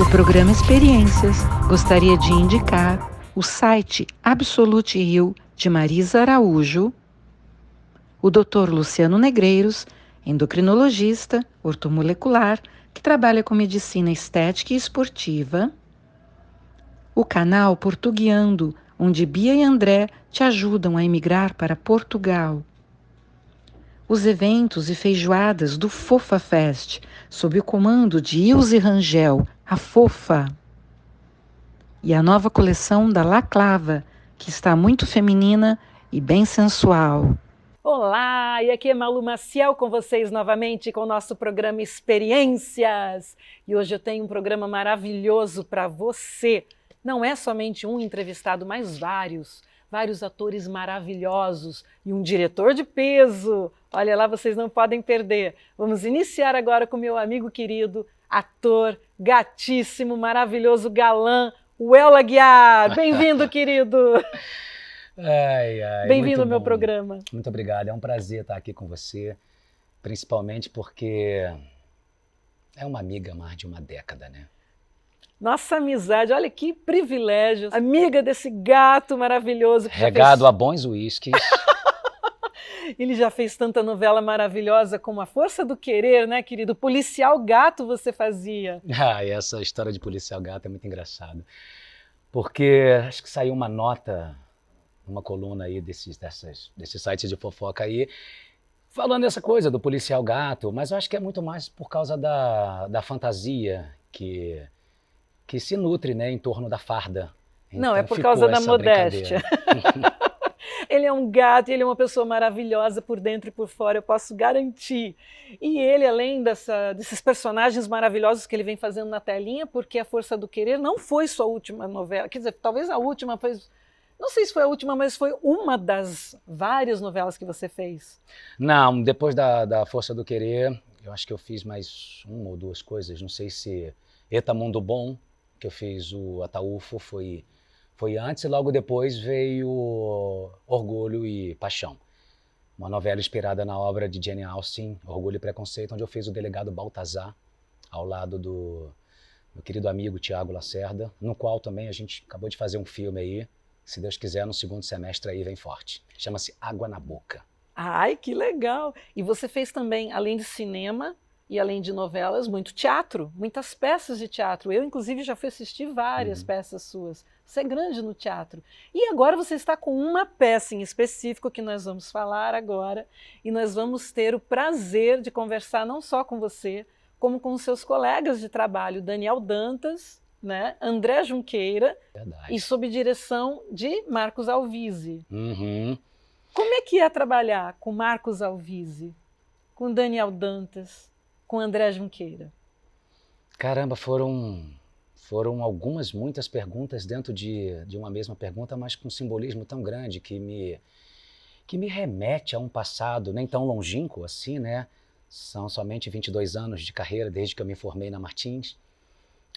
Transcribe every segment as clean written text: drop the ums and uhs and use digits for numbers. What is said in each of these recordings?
O programa Experiências gostaria de indicar o site Absolute Rio de Marisa Araújo, o Dr. Luciano Negreiros, endocrinologista, ortomolecular, que trabalha com medicina estética e esportiva, o canal Portuguiando, onde Bia e André te ajudam a emigrar para Portugal, os eventos e feijoadas do Fofa Fest, sob o comando de Ilse Rangel, a Fofa, e a nova coleção da La Clava, que está muito feminina e bem sensual. Olá, e aqui é Malu Maciel com vocês novamente com o nosso programa Experiências. E hoje eu tenho um programa maravilhoso para você. Não é somente um entrevistado, mas vários atores maravilhosos e um diretor de peso. Olha lá, vocês não podem perder. Vamos iniciar agora com meu amigo querido, ator, gatíssimo, maravilhoso galã, Uel Aguiar. Bem-vindo, querido! Bem-vindo ao meu programa. Muito obrigado, é um prazer estar aqui com você, principalmente porque é uma amiga há mais de uma década, né? Nossa amizade, olha que privilégio. Amiga desse gato maravilhoso. Que regado a bons uísques. Ele já fez tanta novela maravilhosa como A Força do Querer, né, querido? Policial Gato você fazia. E essa história de Policial Gato é muito engraçada. Porque acho que saiu uma nota, uma coluna aí desses sites de fofoca aí, falando essa coisa do Policial Gato, mas eu acho que é muito mais por causa da fantasia que se nutre, né, em torno da farda. Então, não, é por causa da modéstia. Ele é um gato, ele é uma pessoa maravilhosa por dentro e por fora, eu posso garantir. E ele, além desses personagens maravilhosos que ele vem fazendo na telinha, porque A Força do Querer não foi sua última novela, quer dizer, talvez a última foi... Não sei se foi a última, mas foi uma das várias novelas que você fez. Não, depois da Força do Querer, eu acho que eu fiz mais uma ou duas coisas. Não sei se Eta Mundo Bom, que eu fiz o Ataúfo, foi antes, e logo depois veio Orgulho e Paixão. Uma novela inspirada na obra de Jane Austen, Orgulho e Preconceito, onde eu fiz o delegado Baltazar, ao lado do meu querido amigo Tiago Lacerda, no qual também a gente acabou de fazer um filme aí. Se Deus quiser, no segundo semestre aí vem forte. Chama-se Água na Boca. Ai, que legal! E você fez também, além de cinema e além de novelas, muito teatro, muitas peças de teatro. Eu, inclusive, já fui assistir várias peças suas. Você é grande no teatro. E agora você está com uma peça em específico que nós vamos falar agora. E nós vamos ter o prazer de conversar não só com você, como com os seus colegas de trabalho, Daniel Dantas, né? André Junqueira. Verdade. E sob direção de Marcos Alvise. Uhum. Como é que é trabalhar com Marcos Alvise, com Daniel Dantas, com André Junqueira? Caramba, foram muitas perguntas dentro de uma mesma pergunta, mas com um simbolismo tão grande que me remete a um passado nem tão longínquo assim, né? São somente 22 anos de carreira desde que eu me formei na Martins.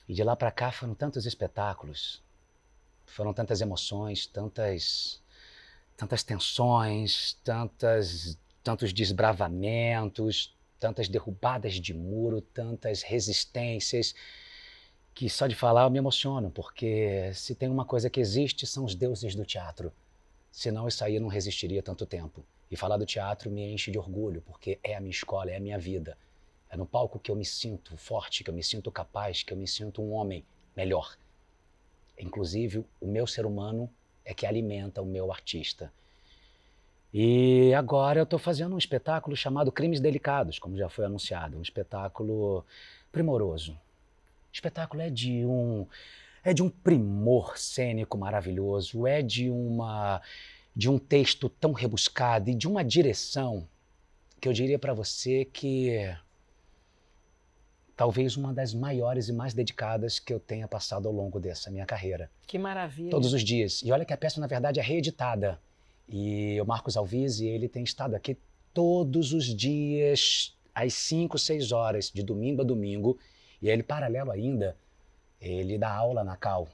E de lá para cá foram tantos espetáculos, foram tantas emoções, tantas tensões, tantos desbravamentos, tantas derrubadas de muro, tantas resistências, que só de falar eu me emociono, porque se tem uma coisa que existe são os deuses do teatro. Senão isso aí não resistiria tanto tempo. E falar do teatro me enche de orgulho, porque é a minha escola, é a minha vida. É no palco que eu me sinto forte, que eu me sinto capaz, que eu me sinto um homem melhor. Inclusive, o meu ser humano é que alimenta o meu artista. E agora eu estou fazendo um espetáculo chamado Crimes Delicados, como já foi anunciado. Um espetáculo primoroso. O espetáculo é de um primor cênico maravilhoso, é de um texto tão rebuscado e de uma direção que eu diria para você que talvez uma das maiores e mais dedicadas que eu tenha passado ao longo dessa minha carreira. Que maravilha. Todos os dias. E olha que a peça, na verdade, é reeditada. E o Marcos Alvise, ele tem estado aqui todos os dias, às 5, 6 horas, de domingo a domingo. E ele, paralelo ainda, ele dá aula na Cal.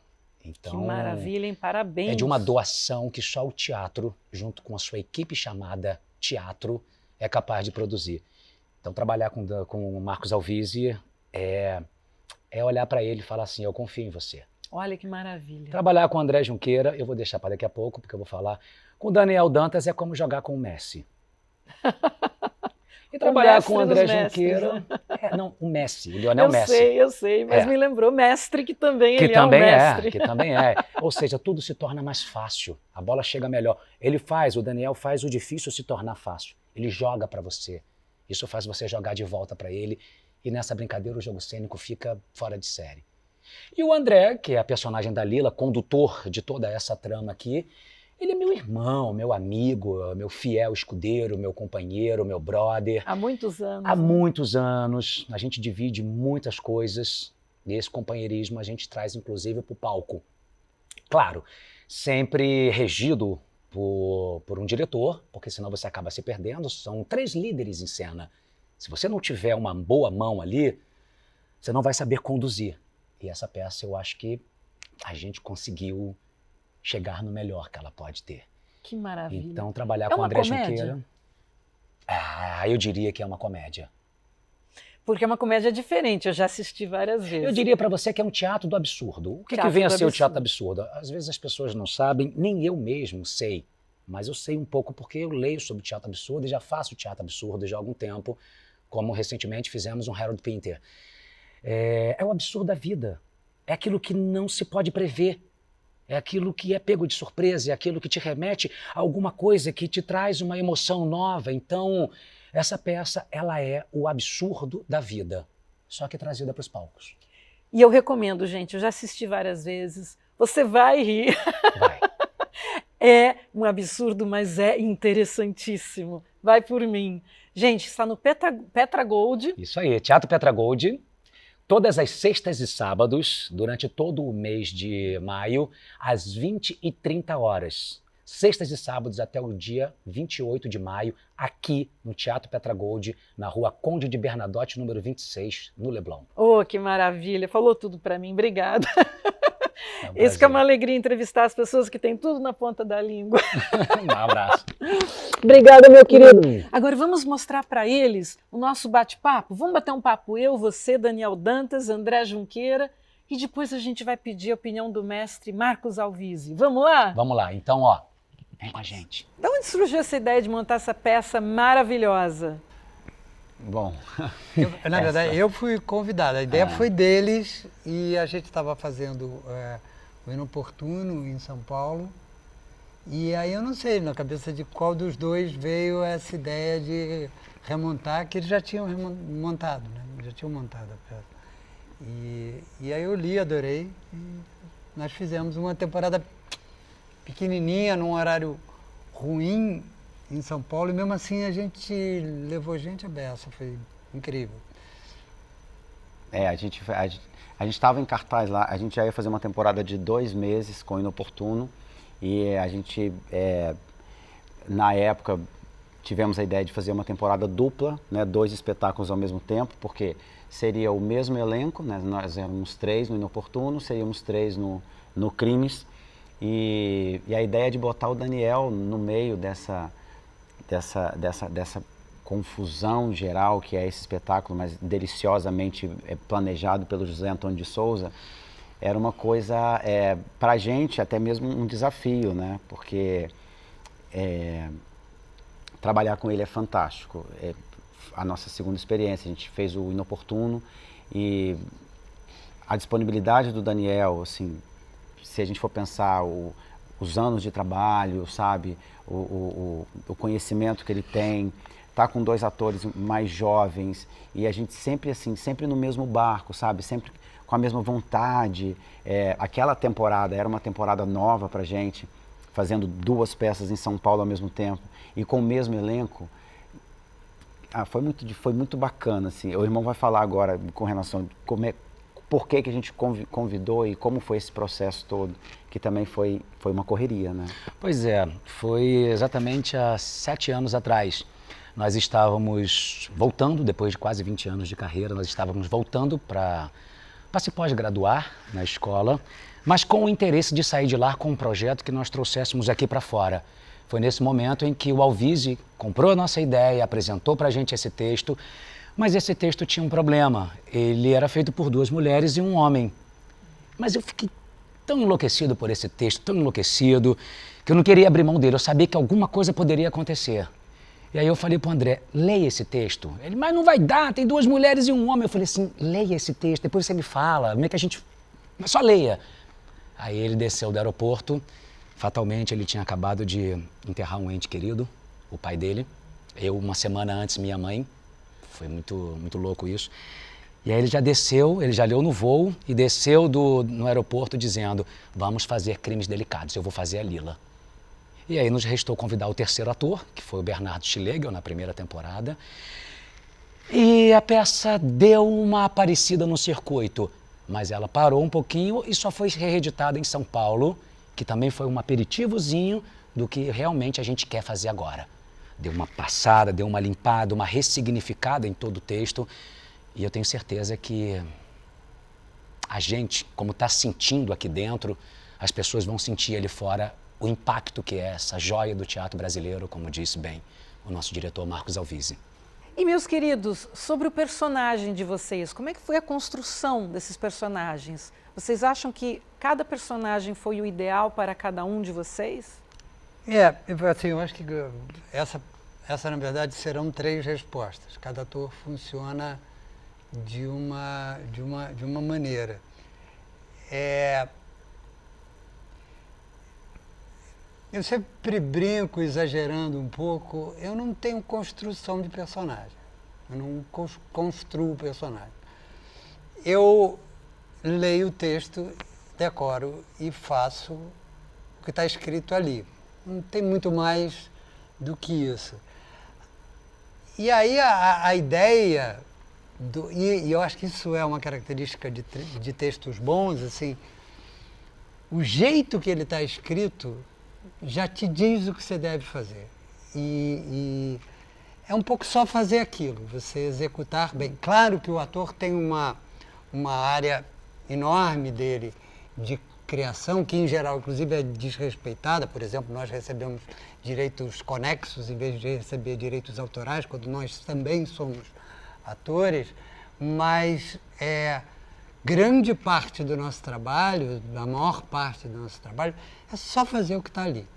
Então, que maravilha, hein? Parabéns. É de uma doação que só o teatro, junto com a sua equipe chamada Teatro, é capaz de produzir. Então, trabalhar com o Marcos Alvise é é olhar para ele e falar assim, eu confio em você. Olha que maravilha. Trabalhar com o André Junqueira, eu vou deixar para daqui a pouco, porque eu vou falar. Com o Daniel Dantas é como jogar com o Messi. E trabalhar com o André Junqueira... Não, o Messi, o Lionel Messi. Eu sei, mas me lembrou mestre, que também ele é um mestre. Que também é. Ou seja, tudo se torna mais fácil, a bola chega melhor. O Daniel faz o difícil se tornar fácil. Ele joga para você. Isso faz você jogar de volta para ele. E nessa brincadeira o jogo cênico fica fora de série. E o André, que é a personagem da Lila, condutor de toda essa trama aqui, ele é meu irmão, meu amigo, meu fiel escudeiro, meu companheiro, meu brother. Há muitos anos. Há muitos anos. A gente divide muitas coisas. E esse companheirismo a gente traz, inclusive, para o palco. Claro, sempre regido por um diretor, porque senão você acaba se perdendo. São 3 líderes em cena. Se você não tiver uma boa mão ali, você não vai saber conduzir. E essa peça eu acho que a gente conseguiu chegar no melhor que ela pode ter. Que maravilha. Então, trabalhar com o André Junqueira... eu diria que é uma comédia. Porque é uma comédia diferente, eu já assisti várias vezes. Eu diria para você que é um teatro do absurdo. O que vem a ser o teatro do absurdo? Às vezes as pessoas não sabem, nem eu mesmo sei, mas eu sei um pouco porque eu leio sobre teatro absurdo e já faço teatro absurdo já há algum tempo, como recentemente fizemos um Harold Pinter. É o absurdo da vida. É aquilo que não se pode prever. É aquilo que é pego de surpresa, é aquilo que te remete a alguma coisa que te traz uma emoção nova. Então, essa peça, ela é o absurdo da vida, só que trazida para os palcos. E eu recomendo, gente, eu já assisti várias vezes. Você vai rir. Vai. É um absurdo, mas é interessantíssimo. Vai por mim. Gente, está no Petra Gold. Isso aí, Teatro Petra Gold. Todas as sextas e sábados, durante todo o mês de maio, às 20h30. Sextas e sábados até o dia 28 de maio, aqui no Teatro Petra Gold, na rua Conde de Bernadotte, número 26, no Leblon. Oh, que maravilha! Falou tudo para mim, obrigada. Isso que é uma alegria, entrevistar as pessoas que têm tudo na ponta da língua. Um abraço. Obrigada, meu querido. Agora vamos mostrar para eles o nosso bate-papo. Vamos bater um papo eu, você, Daniel Dantas, André Junqueira, e depois a gente vai pedir a opinião do mestre Marcos Alvise. Vamos lá? Vamos lá. Então, ó, vem com a gente. De onde surgiu essa ideia de montar essa peça maravilhosa? Bom, na verdade, eu fui convidado. A ideia foi deles e a gente estava fazendo o Inoportuno em São Paulo. E aí eu não sei na cabeça de qual dos dois veio essa ideia de remontar, que eles já tinham montado, né? Já tinham montado a peça. E aí eu li, adorei. E nós fizemos uma temporada pequenininha, num horário ruim, em São Paulo, e mesmo assim a gente levou gente à beça, foi incrível. A gente estava em cartaz lá, a gente já ia fazer uma temporada de 2 meses com o Inoportuno, e a gente, na época, tivemos a ideia de fazer uma temporada dupla, né, 2 espetáculos ao mesmo tempo, porque seria o mesmo elenco, né, nós éramos 3 no Inoportuno, seríamos 3 no Crimes, e a ideia de botar o Daniel no meio dessa confusão geral que é esse espetáculo, mas deliciosamente planejado pelo José Antônio de Souza, era uma coisa, para a gente, até mesmo um desafio, né? Porque trabalhar com ele é fantástico. É a nossa segunda experiência, a gente fez o Inoportuno e a disponibilidade do Daniel, assim, se a gente for pensar os anos de trabalho, sabe, o conhecimento que ele tem, tá com 2 atores mais jovens e a gente sempre assim, sempre no mesmo barco, sabe, sempre com a mesma vontade. Aquela temporada era uma temporada nova pra gente, fazendo 2 peças em São Paulo ao mesmo tempo e com o mesmo elenco. Foi muito bacana, assim. O irmão vai falar agora com relação a por que a gente convidou e como foi esse processo todo, que também foi uma correria, né? Pois é, foi exatamente há 7 anos atrás. Nós estávamos voltando, depois de quase 20 anos de carreira, nós estávamos voltando para se pós-graduar na escola, mas com o interesse de sair de lá com um projeto que nós trouxéssemos aqui para fora. Foi nesse momento em que o Alvise comprou a nossa ideia, apresentou para a gente esse texto, Mas esse texto tinha um problema. Ele era feito por 2 mulheres e um homem. Mas eu fiquei tão enlouquecido por esse texto, tão enlouquecido, que eu não queria abrir mão dele. Eu sabia que alguma coisa poderia acontecer. E aí eu falei pro André, leia esse texto. Ele, mas não vai dar, tem 2 mulheres e um homem. Eu falei assim, leia esse texto, depois você me fala, como é que a gente... Mas só leia. Aí ele desceu do aeroporto, fatalmente ele tinha acabado de enterrar um ente querido, o pai dele. Eu, uma semana antes, minha mãe. Foi muito louco isso. E aí ele já desceu, ele já leu no voo e desceu no aeroporto dizendo, vamos fazer Crimes Delicados, eu vou fazer a Lila. E aí nos restou convidar o 3º ator, que foi o Bernardo Schlegel, na primeira temporada. E a peça deu uma aparecida no circuito, mas ela parou um pouquinho e só foi reeditada em São Paulo, que também foi um aperitivozinho do que realmente a gente quer fazer agora. Deu uma passada, deu uma limpada, uma ressignificada em todo o texto. E eu tenho certeza que a gente, como está sentindo aqui dentro, as pessoas vão sentir ali fora o impacto que é essa joia do teatro brasileiro, como disse bem o nosso diretor Marcos Alvise. E, meus queridos, sobre o personagem de vocês, como é que foi a construção desses personagens? Vocês acham que cada personagem foi o ideal para cada um de vocês? Assim, eu acho que essa na verdade serão 3 respostas. Cada ator funciona de uma maneira. Eu sempre brinco, exagerando um pouco, eu não tenho construção de personagem. Eu não construo personagem. Eu leio o texto, decoro e faço o que está escrito ali. Não tem muito mais do que isso. E aí a ideia, e eu acho que isso é uma característica de textos bons, assim, o jeito que ele está escrito já te diz o que você deve fazer. E é um pouco só fazer aquilo, você executar bem. Claro que o ator tem uma área enorme dele de criação, que em geral, inclusive, é desrespeitada. Por exemplo, nós recebemos direitos conexos em vez de receber direitos autorais, quando nós também somos atores, mas grande parte do nosso trabalho, a maior parte do nosso trabalho, é só fazer o que está ali.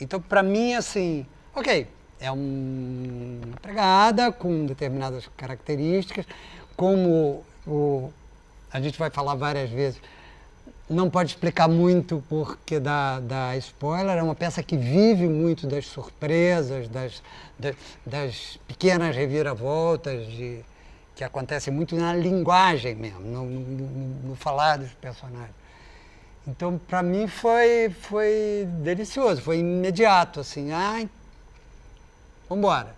Então, para mim, assim, ok, é uma empregada com determinadas características, como a gente vai falar várias vezes, não pode explicar muito porque dá spoiler, é uma peça que vive muito das surpresas, das pequenas reviravoltas, que acontecem muito na linguagem mesmo, no falar dos personagens. Então, para mim, foi delicioso, foi imediato, assim, vamos embora.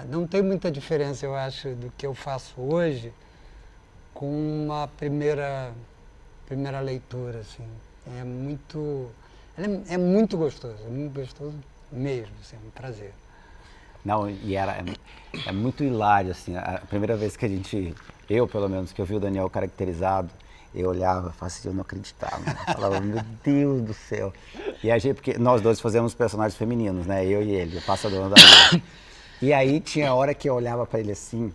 Não tem muita diferença, eu acho, do que eu faço hoje com uma primeira leitura, assim. É muito gostoso mesmo, assim, é um prazer. Não, e é muito hilário, assim, a primeira vez que eu pelo menos, que eu vi o Daniel caracterizado, eu olhava e falava assim, eu não acreditava, eu falava, meu Deus do céu. E a gente, porque nós dois fazemos personagens femininos, né, eu e ele, eu faço a Dona da Lila. E aí tinha hora que eu olhava para ele assim,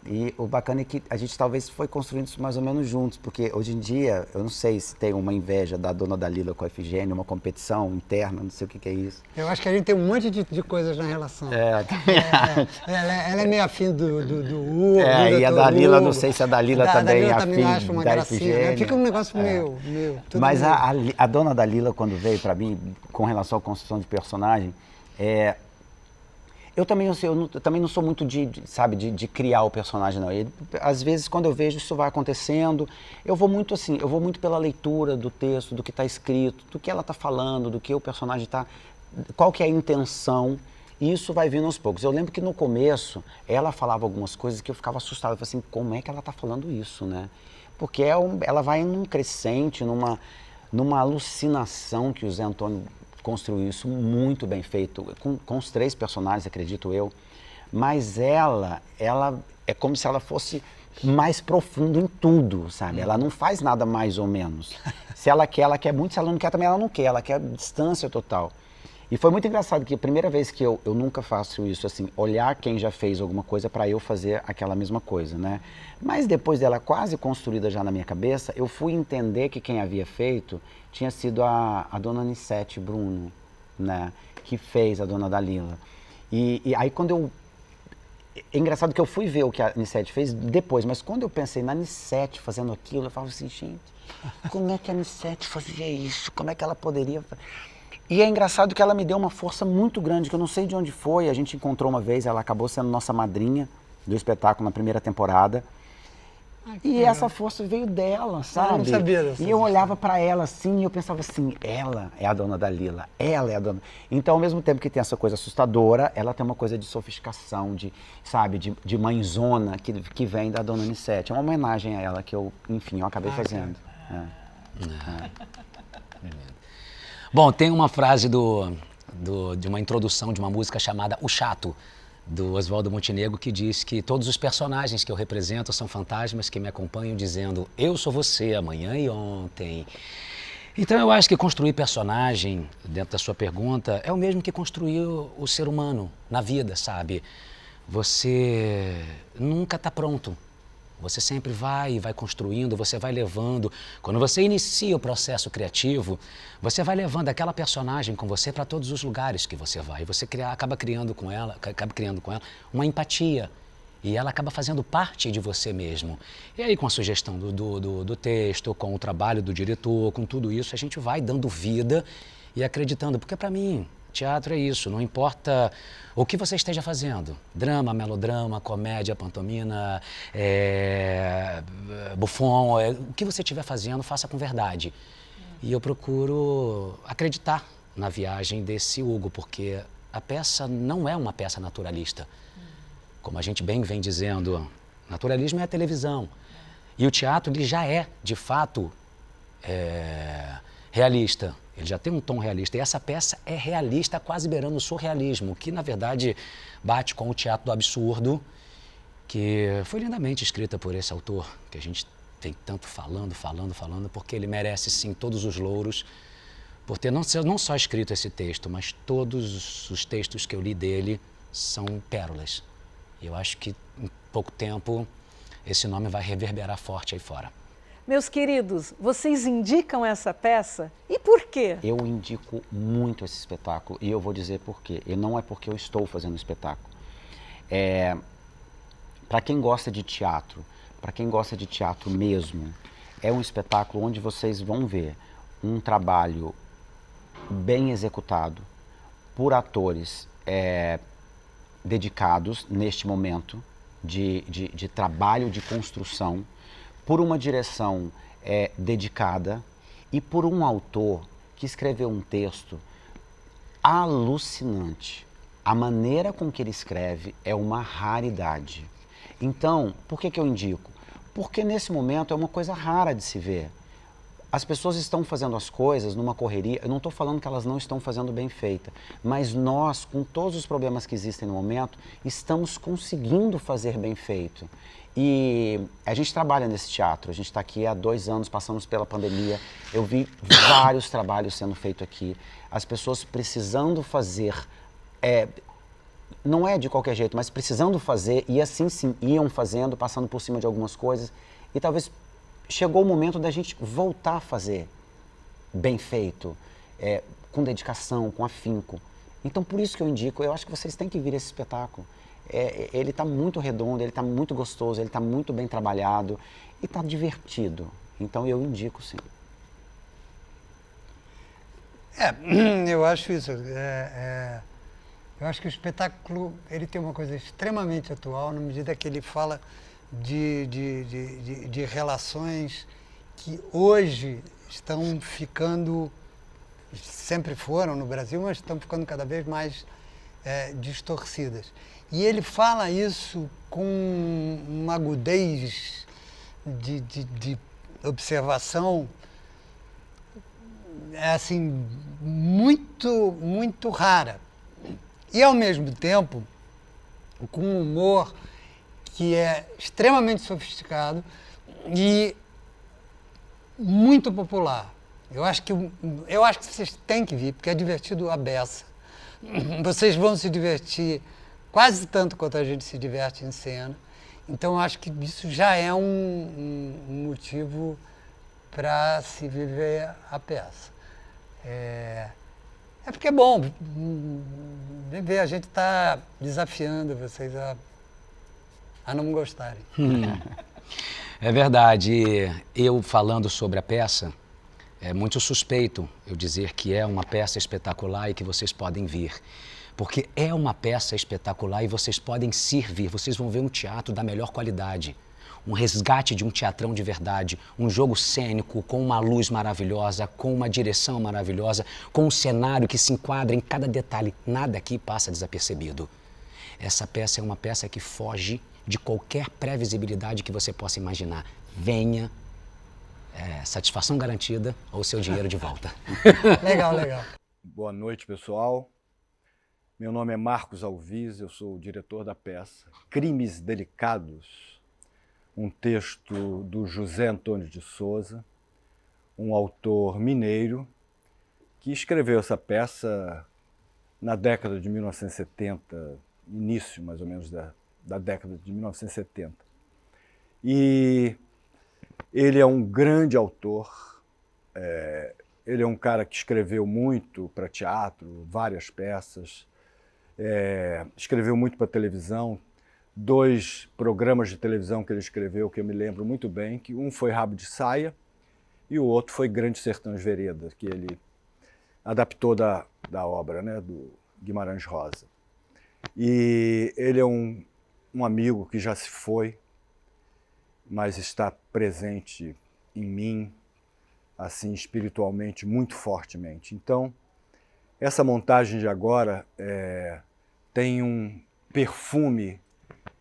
e o bacana é que a gente talvez foi construindo isso mais ou menos juntos, porque hoje em dia, eu não sei se tem uma inveja da Dona da Lila com a Efigênia, uma competição interna, não sei o que é isso. Eu acho que a gente tem um monte de coisas na relação. Ela é meio afim do Hugo. E a Dalila, não sei se a Dalila também é afim acho uma da gracinha, Efigênia. né? Fica um negócio meio Mas a Dona Dalila, quando veio para mim, com relação à construção de personagem, eu também não sou muito de criar o personagem, não. Às vezes, quando eu vejo isso vai acontecendo, eu vou muito pela leitura do texto, do que está escrito, do que ela está falando, do que o personagem está... Qual que é a intenção, e isso vai vindo aos poucos. Eu lembro que no começo, ela falava algumas coisas que eu ficava assustado. Eu falei assim, como é que ela está falando isso, né? Porque ela vai num crescente, numa alucinação que o Zé Antônio construiu isso muito bem feito, com os 3 personagens, acredito eu, mas ela é como se ela fosse mais profundo em tudo, sabe? Ela não faz nada mais ou menos. Se ela quer muito, se ela não quer também, ela não quer, ela quer distância total. E foi muito engraçado que a primeira vez que eu nunca faço isso, assim, olhar quem já fez alguma coisa para eu fazer aquela mesma coisa, né? Mas depois dela quase construída já na minha cabeça, eu fui entender que quem havia feito tinha sido a dona Anissete Bruno, né? Que fez a dona Dalila. E aí quando eu... É engraçado que eu fui ver o que a Anissete fez depois, mas quando eu pensei na Anissete fazendo aquilo, eu falava assim, gente, como é que a Anissete fazia isso? Como é que ela poderia... E é engraçado que ela me deu uma força muito grande, que eu não sei de onde foi. A gente encontrou uma vez, ela acabou sendo nossa madrinha do espetáculo na primeira temporada. E essa força veio dela, sabe? Eu não sabia dessa E eu olhava para ela assim e eu pensava assim, ela é a dona Dalila, ela é a dona... Então, ao mesmo tempo que tem essa coisa assustadora, ela tem uma coisa de sofisticação, sabe, de mãezona que vem da dona Anissete. É uma homenagem a ela que eu, enfim, eu acabei fazendo. Bom, tem uma frase de uma introdução de uma música chamada O Chato, do Oswaldo Montenegro, que diz que todos os personagens que eu represento são fantasmas que me acompanham dizendo eu sou você amanhã e ontem. Então eu acho que construir personagem, dentro da sua pergunta, é o mesmo que construir o ser humano na vida, sabe? Você nunca está pronto. Você sempre vai construindo, você vai levando. Quando você inicia o processo criativo, você vai levando aquela personagem com você para todos os lugares que você vai. Você acaba criando com ela uma empatia. E ela acaba fazendo parte de você mesmo. E aí, com a sugestão do texto, com o trabalho do diretor, com tudo isso, a gente vai dando vida e acreditando. Porque, para mim, teatro é isso, não importa o que você esteja fazendo. Drama, melodrama, comédia, pantomima, buffon, o que você estiver fazendo, faça com verdade. E eu procuro acreditar na viagem desse Hugo, porque a peça não é uma peça naturalista. Como a gente bem vem dizendo, naturalismo é a televisão. E o teatro ele já é, de fato, realista. Ele já tem um tom realista. E essa peça é realista, quase beirando o surrealismo, que, na verdade, bate com o teatro do absurdo, que foi lindamente escrita por esse autor, que a gente tem tanto falando, porque ele merece, sim, todos os louros, por ter não só escrito esse texto, mas todos os textos que eu li dele são pérolas. E eu acho que, em pouco tempo, esse nome vai reverberar forte aí fora. Meus queridos, vocês indicam essa peça? E por quê? Eu indico muito esse espetáculo e eu vou dizer por quê. E não é porque eu estou fazendo o espetáculo. Para quem gosta de teatro mesmo, é um espetáculo onde vocês vão ver um trabalho bem executado por atores dedicados neste momento de trabalho de construção, por uma direção dedicada e por um autor que escreveu um texto alucinante. A maneira com que ele escreve é uma raridade. Então, por que eu indico? Porque nesse momento é uma coisa rara de se ver. As pessoas estão fazendo as coisas numa correria, eu não estou falando que elas não estão fazendo bem feita, mas nós, com todos os problemas que existem no momento, estamos conseguindo fazer bem feito. E a gente trabalha nesse teatro, a gente está aqui há 2 anos, passamos pela pandemia, eu vi vários trabalhos sendo feitos aqui, as pessoas precisando fazer, não é de qualquer jeito, mas precisando fazer, e assim sim, iam fazendo, passando por cima de algumas coisas, e talvez chegou o momento da gente voltar a fazer bem feito, com dedicação, com afinco. Então, por isso que eu indico, eu acho que vocês têm que vir esse espetáculo. Ele está muito redondo, ele está muito gostoso, ele está muito bem trabalhado e está divertido. Então, eu indico, sim. Eu acho isso. Eu acho que o espetáculo ele tem uma coisa extremamente atual, na medida que ele fala de relações que hoje estão ficando, sempre foram no Brasil, mas estão ficando cada vez mais distorcidas. E ele fala isso com uma agudez de observação, assim, muito, muito rara. E, ao mesmo tempo, com um humor que é extremamente sofisticado e muito popular. Eu acho que vocês têm que vir, porque é divertido a beça. vocês vão se divertir quase tanto quanto a gente se diverte em cena. Então, eu acho que isso já é um motivo para se viver a peça. É porque é bom ver, a gente está desafiando vocês a não gostarem. É verdade. Eu falando sobre a peça, é muito suspeito eu dizer que é uma peça espetacular e que vocês podem vir. Porque é uma peça espetacular e vocês podem servir, vocês vão ver um teatro da melhor qualidade. Um resgate de um teatrão de verdade, um jogo cênico com uma luz maravilhosa, com uma direção maravilhosa, com um cenário que se enquadra em cada detalhe. Nada aqui passa desapercebido. Essa peça é uma peça que foge de qualquer previsibilidade que você possa imaginar. Venha, satisfação garantida ou seu dinheiro de volta. Legal, legal. Boa noite, pessoal. Meu nome é Marcos Alviz, eu sou o diretor da peça Crimes Delicados, um texto do José Antônio de Souza, um autor mineiro que escreveu essa peça na década de 1970, início mais ou menos da década de 1970. E ele é um grande autor, ele é um cara que escreveu muito para teatro, várias peças, escreveu muito para televisão, 2 programas de televisão que ele escreveu que eu me lembro muito bem, que um foi Rabo de Saia e o outro foi Grande Sertões Veredas, que ele adaptou da obra, né, do Guimarães Rosa. E ele é um amigo que já se foi, mas está presente em mim, assim, espiritualmente, muito fortemente. Então, essa montagem de agora tem um perfume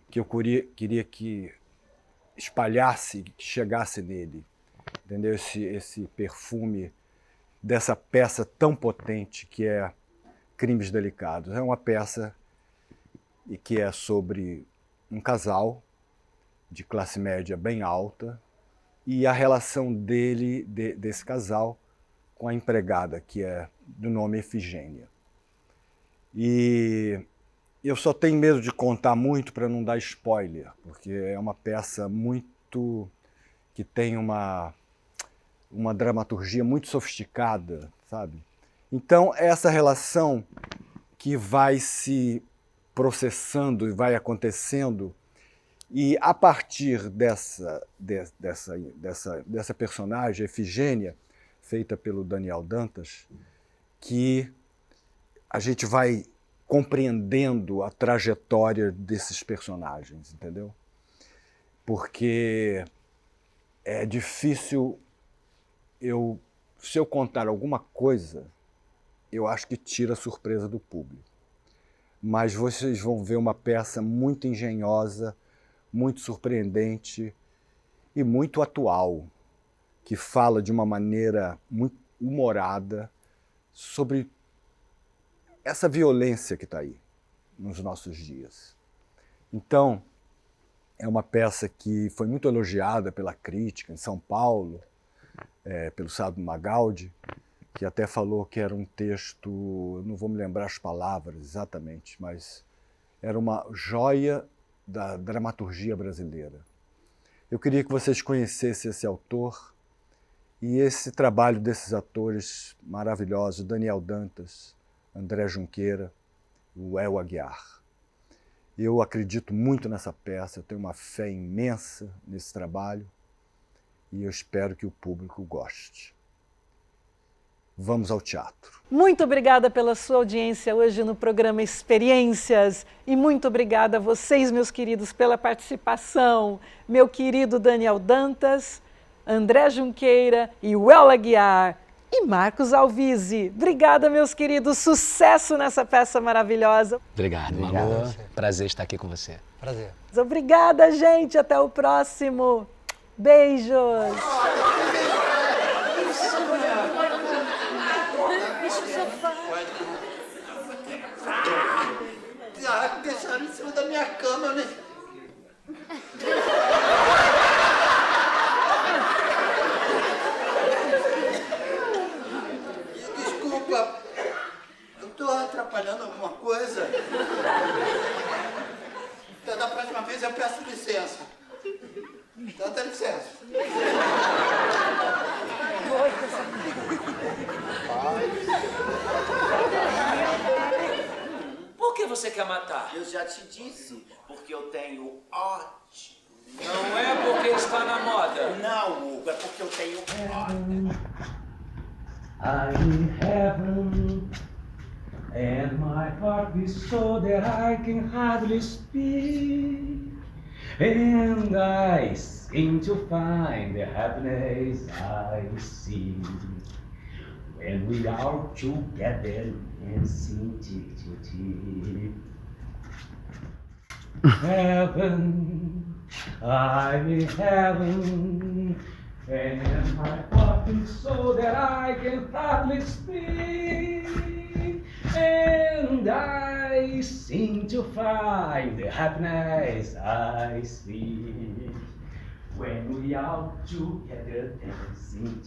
que eu queria que espalhasse, que chegasse nele, entendeu? Esse perfume dessa peça tão potente que é Crimes Delicados. É uma peça que é sobre um casal de classe média bem alta e a relação desse casal com a empregada, que é do nome Efigênia. E eu só tenho medo de contar muito para não dar spoiler, porque é uma peça muito que tem uma dramaturgia muito sofisticada, sabe? Então, essa relação que vai se processando e vai acontecendo, e a partir dessa personagem, Efigênia, feita pelo Daniel Dantas, que a gente vai compreendendo a trajetória desses personagens, entendeu? Porque é difícil se eu contar alguma coisa, eu acho que tira a surpresa do público. Mas vocês vão ver uma peça muito engenhosa, muito surpreendente e muito atual, que fala de uma maneira muito humorada sobre essa violência que está aí nos nossos dias. Então, é uma peça que foi muito elogiada pela crítica em São Paulo, pelo Sábio Magaldi, que até falou que era um texto, não vou me lembrar as palavras exatamente, mas era uma joia da dramaturgia brasileira. Eu queria que vocês conhecessem esse autor e esse trabalho desses atores maravilhosos, Daniel Dantas, André Junqueira, o El Aguiar. Eu acredito muito nessa peça, eu tenho uma fé imensa nesse trabalho e eu espero que o público goste. Vamos ao teatro. Muito obrigada pela sua audiência hoje no programa Experiências e muito obrigada a vocês, meus queridos, pela participação. Meu querido Daniel Dantas, André Junqueira e o El Aguiar e Marcos Alvise. Obrigada, meus queridos. Sucesso nessa peça maravilhosa. Obrigado, Malu. Prazer estar aqui com você. Prazer. Obrigada, gente. Até o próximo. Beijos. Deixaram em cima da minha cama, né? Desculpa, eu tô atrapalhando Cris, eu peço licença. Então, dá licença. Por que você quer matar? Eu já te disse, porque eu tenho ódio. Não é porque está na moda. Não, Hugo, é porque eu tenho ódio. I'm in heaven, and my heart beats so that I can hardly speak. And I seem to find the happiness I see when we are together and sing tick tick tick. Heaven, I'm in heaven, and my heart beats so that I can hardly speak. And I seem to find the happiness I see when we are together dancing.